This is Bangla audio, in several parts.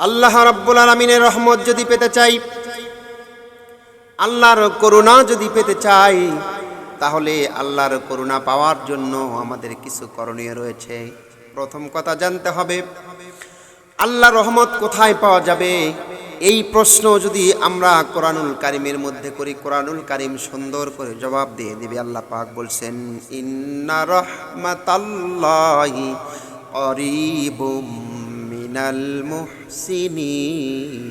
আল্লাহ রাব্বুল আলামিনের রহমত যদি পেতে চাই, আল্লাহর করুণা যদি পেতে চাই, তাহলে আল্লাহর করুণা পাওয়ার জন্য আমাদের কিছু করণীয় রয়েছে। প্রথম কথা জানতে হবে আল্লাহর রহমত কোথায় পাওয়া যাবে। এই প্রশ্ন যদি আমরা কোরআনুল কারীমের মধ্যে করি, কোরআনুল কারীম সুন্দর করে জবাব দিয়ে দিবে। আল্লাহ পাক বলছেন, ইন্না রাহমাতাল্লাহি করিবুম মিনাল মুহসিনিন।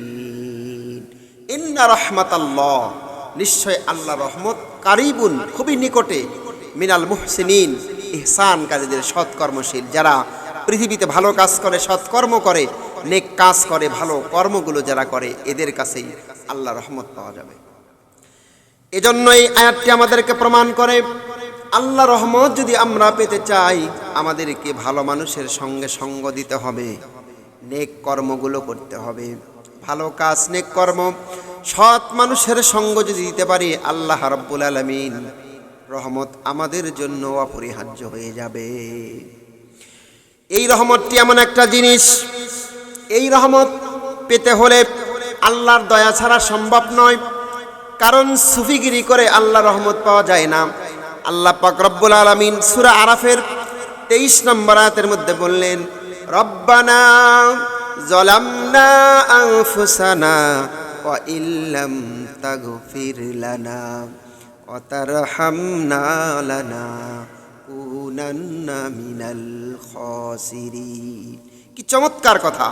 ইন্না রাহমাতাল্লাহ, নিশ্চয় আল্লাহ রহমত, কারিবুন, খুবই নিকটে, মিনাল মুহসিনিন, ইহসানকারীদের, সৎকর্মশীল, যারা পৃথিবীতে ভালো কাজ করে, সৎকর্ম করে, নেক কাজ করে, ভালো কর্মগুলো যারা করে, এদের কাছেই আল্লাহ রহমত পাওয়া যাবে। এজন্যই আয়াতটি আমাদেরকে প্রমাণ করে আল্লাহ রহমত যদি আমরা পেতে চাই, আমাদেরকে ভালো মানুষের সঙ্গে সঙ্গ দিতে হবে, নেক কর্মগুলো করতে হবে। ভালো কাজ, নেক কর্ম, সৎ মানুষের সঙ্গ যদি দিতে পারি, আল্লাহ রাব্বুল আলামিন রহমত আমাদের জন্য অপরিহার্য হয়ে যাবে। এই রহমতটি এমন একটা জিনিস, এই রহমত পেতে হলে আল্লাহর দয়া ছাড়া সম্ভব নয়। কারণ সুফিগিরি করে আল্লাহ রহমত পাওয়া যায় না। আল্লাহ পাক রব্বুল আলামিন সূরা আরাফের 23 নম্বর আয়াতের মধ্যে বললেন, রব্বানা যালামনা আনফুসানা ওয়া ইল্লাম তাগফির লানা ওয়া তারহামনা লানাকুনান্না মিনাল খাসিরিন। কি চমৎকার কথা!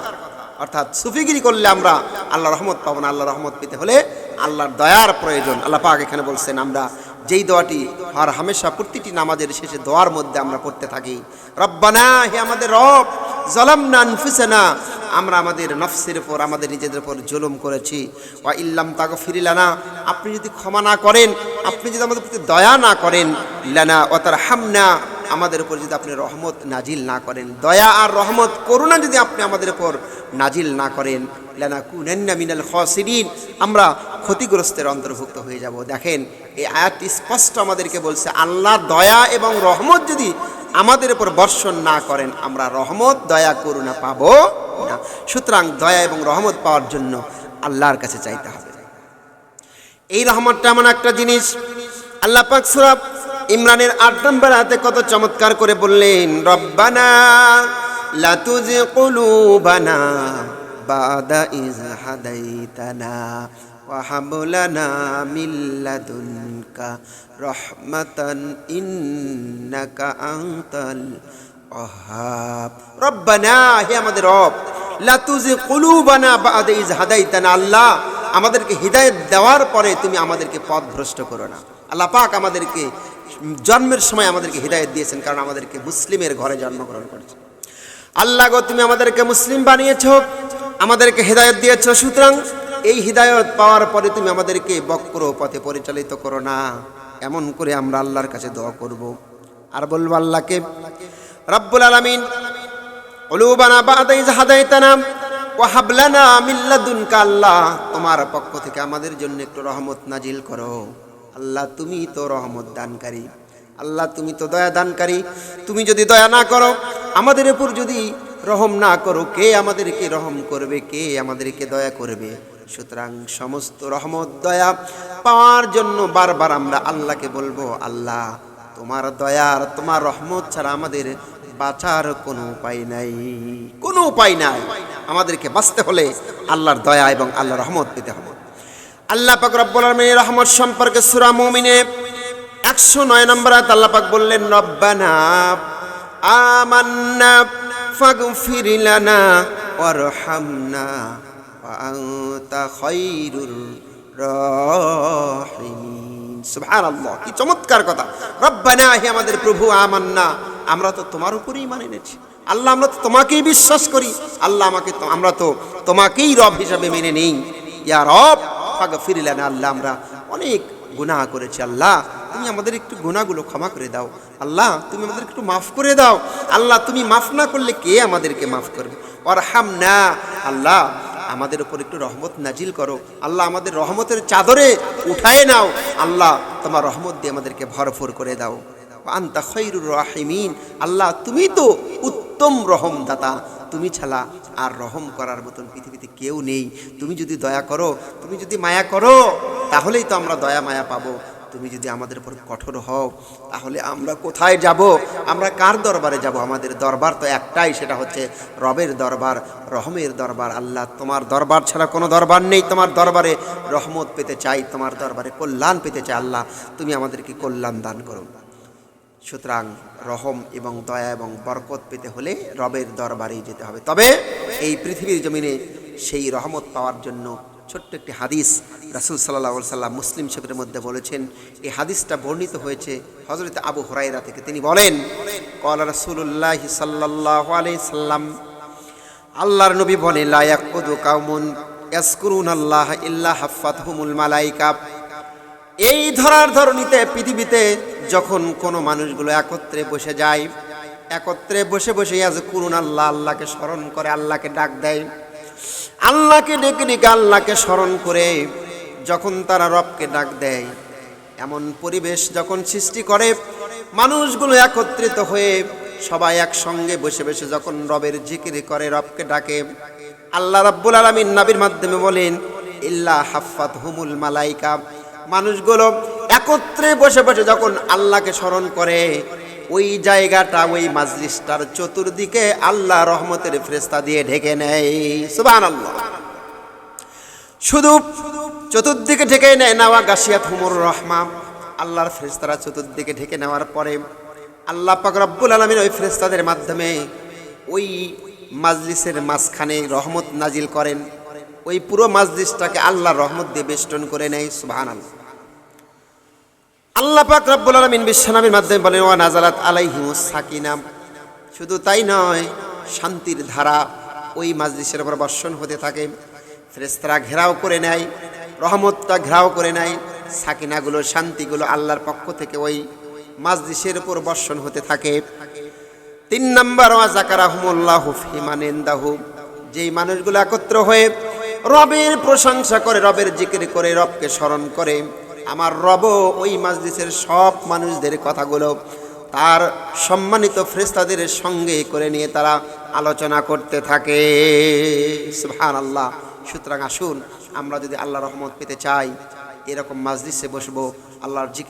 অর্থাৎ সুফিগিরি করলে আমরা আল্লাহর রহমত পাবো না। আল্লাহর রহমত পেতে হলে আল্লাহর দয়ার প্রয়োজন। আল্লাহ পাক এখানে বলছেন, আমরা যেই দোয়াটি আর হামেশা প্রতিটি নামাজের শেষে দোয়ার মধ্যে আমরা পড়তে থাকি, রব্বানা, হে আমাদের রব, যালামনা আনফুসানা, আমরা আমাদের নফসের উপর, আমাদের নিজেদের উপর জুলুম করেছি, ওয়া ইল্লাম তাগফির লানা, আপনি যদি ক্ষমা না করেন, আপনি যদি আমাদের প্রতি দয়া না করেন, লানা ওয়া তারহামনা, আমাদের উপর যদি আপনি রহমত নাজিল না করেন, দয়া আর রহমত, করুণা যদি আপনি আমাদের উপর নাজিল না করেন, লানাকুনান্না মিনাল খাসিরিন, আমরা ক্ষতিগ্রস্তের অন্তর্ভুক্ত হয়ে যাব। দেখেন, এই আয়াতটি স্পষ্ট আমাদেরকে বলছে, আল্লাহ দয়া এবং রহমত যদি আমাদের উপর বর্ষণ না করেন, আমরা রহমত, দয়া, করুণা পাবো না। সুতরাং দয়া এবং রহমত পাওয়ার জন্য আল্লাহর কাছে চাইতে হবে। এই রহমতটা এমন একটা জিনিস, আল্লাহ পাক সূরা ইমরানের 8 নম্বর আয়াতে কত চমৎকার করে বললেন, রব্বানা লা তুযিগ কুলুবানা বাদা ইয হাদাইতানা ওয়া হাব লানা মিন লাদুনকা রাহমাতান ইন্নাকা আনতাল ওয়াহ্হাব। রব্বানা, হে আমাদের রব, লা তুযিগ কুলুবানা বাদা ইয হাদাইতানা, আল্লাহ আমাদেরকে হিদায়াত দেওয়ার পরে তুমি আমাদেরকে পথভ্রষ্ট করো না। আল্লাহ পাক আমাদেরকে জন্মের সময় আমাদেরকে হিদায়াত দিয়েছেন, কারণ আমাদেরকে মুসলিমের ঘরে জন্মগ্রহণ করেছে। আল্লাহ গো, তুমি আমাদেরকে মুসলিম বানিয়েছো, আমাদেরকে হিদায়াত দিয়েছো, সুতরাং এই হিদায়াত পাওয়ার পরে তুমি আমাদেরকে বক্র পথে পরিচালিত করো না। এমন করে আমরা আল্লাহর কাছে দোয়া করব আর বলবো আল্লাহকে, রব্বুল আলামিন, কুলুবানা বাদা ইয হাদাইতানা ওয়া হাব লানা মিন লাদুনকা, আল্লাহ তোমার পক্ষ থেকে আমাদের জন্য একটু রহমত নাজিল করো। আল্লাহ তুমি তো রহমত দানকারী, আল্লাহ তুমি তো দয়া দানকারী। তুমি যদি দয়া না করো, আমাদের উপর যদি রহম না করো, কে আমাদেরকে রহম করবে, কে আমাদেরকে দয়া করবে? সুতরাং সমস্ত রহমত, দয়া পাওয়ার জন্য বারবার আমরা আল্লাহকে বলবো, আল্লাহ তোমার দয়ার, তোমার রহমত ছাড়া আমাদের বাঁচার কোনো উপায় নাই, কোনো উপায় নাই। আমাদেরকে বাঁচতে হলে আল্লাহর দয়া এবং আল্লাহর রহমত পেতে হবে। আল্লাহ পাক রব্বুল আলামিনের রহমত সম্পর্কে সূরা মুমিনে 109 নম্বর আয়াত আল্লাহ পাক বললেন, রব্বানা আমান্না ফাগফির লানা ওয়ারহামনা ওয়া আনতা খায়রুর রাহিমিন। সুবহানাল্লাহ, কি চমৎকার কথা! রব্বানা, হে আমাদের প্রভু, আমান্না, আমরা তো তোমার উপরেই ঈমান এনেছি। আল্লাহ, আমরা তো তোমাকেই বিশ্বাস করি। আল্লাহ, আমরা তো তোমাকেই রব হিসাবে মেনে নেই। ইয়া রব ফাগফির লানা, আল্লাহ আমরা অনেক গুনাহ করেছি, আল্লাহ তুমি আমাদের একটু গুনাহগুলো ক্ষমা করে দাও। আল্লাহ তুমি আমাদের একটু মাফ করে দাও। আল্লাহ তুমি মাফ না করলে কে আমাদেরকে মাফ করবে? ওয়ারহামনা, আল্লাহ আমাদের উপর একটু রহমত নাজিল করো। আল্লাহ আমাদের রহমতের চাদরে উঠায় নাও। আল্লাহ তোমার রহমত দিয়ে আমাদেরকে ভরপুর করে দাও। আনতা খায়রুর রাহিমিন, আল্লাহ তুমি তো উত্তম রহমদাতা, তুমি ছাড়া আর রহম করার মতন পৃথিবীতে কেউ নেই। তুমি যদি দয়া করো, তুমি যদি মায়া করো, তাহলেই তো আমরা দয়া মায়া পাবো। তুমি যদি আমাদের উপর কঠোর হও, তাহলে আমরা কোথায় যাব? আমরা কার দরবারে যাব? আমাদের দরবার তো একটাই, সেটা হচ্ছে রবের দরবার, রহমের দরবার। আল্লাহ, তোমার দরবার ছাড়া কোনো দরবার নেই। তোমার দরবারে রহমত পেতে চাই, তোমার দরবারে কল্যাণ পেতে চাই। আল্লাহ, তুমি আমাদেরকে কল্যাণ দান করো। সুতরাং রহম এবং দয়া এবং বরকত পেতে হলে রবের দরবারেই যেতে হবে। তবে এই পৃথিবীর জমিনে সেই রহমত পাওয়ার জন্য ছোট্ট একটি হাদিস রাসূল সাল্লাল্লাহু আলাইহি সাল্লাম মুসলিম শরীফের মধ্যে বলেছেন। এই হাদিসটা বর্ণিত হয়েছে হযরত আবু হুরায়রা থেকে। তিনি বলেন, ক্বালা রাসূলুল্লাহি সাল্লাল্লাহু আলাইহি সাল্লাম, আল্লাহর নবী বলেন, লা ইয়াকুদু কাউমুন ইয়াজকুরুনাল্লাহ ইল্লা হাফাতহুমুল মালায়েকা। এই ধরার ধরনীতে পৃথিবীতে যখন কোনো মানুষগুলো একত্রে বসে যায়, একত্রে বসে বসে ইয়াজকুরুনাল্লাহ, আল্লাহকে স্মরণ করে, আল্লাহকে ডাক দেয়, আল্লাহকে ডেকে ডেকে আল্লাহকে স্মরণ করে যখন তারা রবকে ডাক দেয়, এমন পরিবেশ যখন সৃষ্টি করে, মানুষগুলো একত্রিত হয়ে সবাই একসঙ্গে বসে বসে যখন রবের জিকির করে, রবকে ডাকে, আল্লাহ রাব্বুল আলামিন নবীর মাধ্যমে বলেন, ইল্লা হাফাতহুমুল মালায়েকা। মানুষগুলো একত্রে বসে বসে যখন আল্লাহকে স্মরণ করে, ওই জায়গাটা, ওই মাজলিসটার চতুর্দিকে আল্লাহ রহমতের ফেরেশতা দিয়ে ঢেকে নেয়। সুবহানাল্লাহ। শুধু চতুর্দিকে ঢেকে নেয়, নাওয়া গাশিয়াতহুমুর রাহমা, আল্লাহর ফেরেশতারা চতুর্দিকে ঢেকে নেওয়ার পরে আল্লাহ পাক রব্বুল আলামিন ওই ফেরেশতাদের মাধ্যমে ওই মাজলিসের মাঝখানে রহমত নাজিল করেন। ওই পুরো মাজলিসটাকে আল্লাহর রহমত দিয়ে বেষ্টন করে নেয়। সুবহানাল্লাহ। আল্লাহ পাক রব্বুল আলামিন বিশ্বনবীর মাধ্যমে বলেন, ওয়া নাজালাত আলাইহিমুস সাকিনা। শুধু তাই নয়, শান্তির ধারা ওই মাজলিসের উপর বর্ষণ হতে থাকে। ফেরেশতারা ঘেরাও করে নেয়, রহমতটা ঘেরাও করে নেয়, সাকিনাগুলো, শান্তিগুলো আল্লাহর পক্ষ থেকে ওই মাজলিসের উপর বর্ষণ হতে থাকে। 3 নাম্বার, ওয়া যাকারাহুমুল্লাহু ফিমান ইনদাহু। যেই মানুষগুলো একত্র হয়ে রবের প্রশংসা করে, রবের জিকির করে, রবকে স্মরণ করে, আমার রব ওই মাজলিসের সব মানুষদের কথাগুলো তার সম্মানিত ফেরেশতাদের সঙ্গে করে নিয়ে তারা আলোচনা করতে থাকে। সুবহানাল্লাহ। সুতরাং আসুন, আমরা যদি আল্লাহর রহমত পেতে চাই, এরকম মাজলিসে বসবো, আল্লাহর জিকির